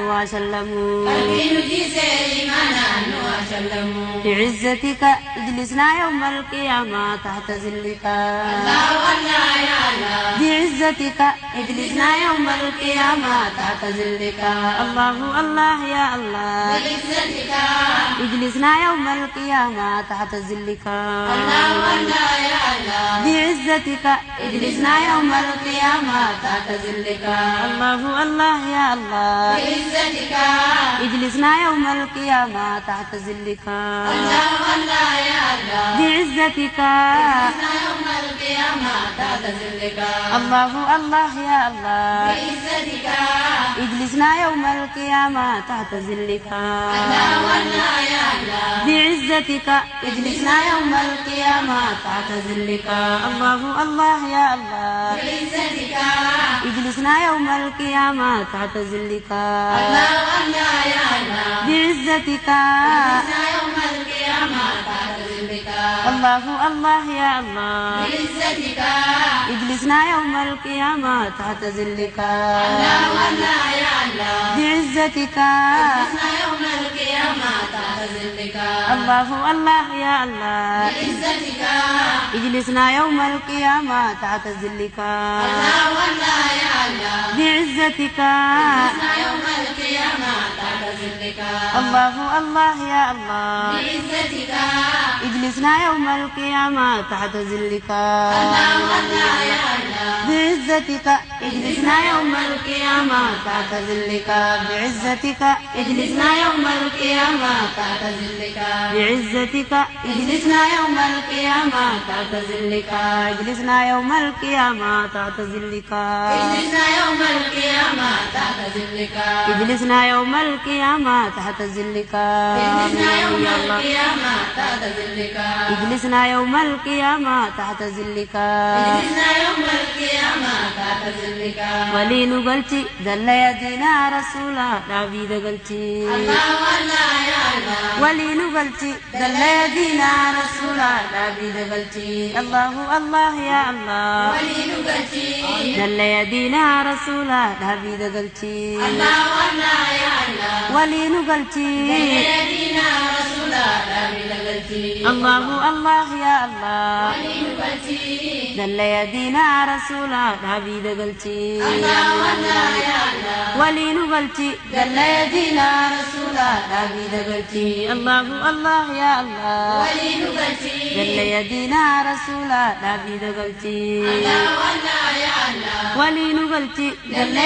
وسلموا بعزتك اجلسنا يوم القيامة تحت ظلك بعزتك اجلسنا يوم القيامة تحت ظلك الله الله يا الله اجلسنا يوم القيامة تحت ظلك بعزتك اجلسنا يوم القيامة تحت ظلك الله الله يا الله بعزتك اجلسنا يوم القيامة تحت ظلك الله يا الله بعزتك اجلسنا يوم القيامة تحت ظلك الله الله يا الله بعزتك اجلسنا يوم القيامة تحت ظلك الله يا الله بعزتك اجلسنا يوم القيامة تحت ظلك الله الله يا الله بعزتك اجلسنا يوم القيامة تحت ظلك الله الله يا الله بعزتك اجلسنا يوم القيامة تحت ظلك الله الله يا الله بعزتك اجلسنا يوم القيامة تحت ظلك الله الله يا الله بعزتك اجلسنا يوم القيامة تحت ظلك الله الله يا الله بعزتك اجلسنا يوم القيامة تحت ظلك الله الله يا الله بعزتك اجلسنا يوم القيامة تحت ظلك الله الله يا الله بعزتك اجلسنا يوم القيامة تحت ظلك الله الله يا الله بعزتك اجلسنا يوم القيامة تحت ظلك بعزتك اجلسنا يوم القيامة تحت ظلك بعزتك اجلسنا يوم القيامة تحت ظلك اجلسنا يوم القيامة تحت ظلك اجلسنا يوم القيامة تحت ظلك اجلسنا يوم القيامة تحت ظلك اجلسنا يوم القيامة تحت ظلك اجلسنا يوم القيامة تحت ظلك اجلسنا يوم القيامة تحت ظلك ولين قلتي دل يدينا رسولا نبي قلتي الله الله يا الله ولين قلتي دل يدينا رسولا نبي قلتي الله الله يا الله ولين قلتي دل يدينا رسولا نبي قلتي الله الله يا الله ولين قلتي دل يدينا رسولا نبي قلتي الله الله يا الله ولين قلتي دل يدينا رسولا نبي قلتي الله الله يا الله ولين قلتي دل يدينا رسولا نبي قلتي الله الله يا الله ولين قلتي دل يدينا رسولا نبي قلتي الله الله يا الله ولين قلتي دل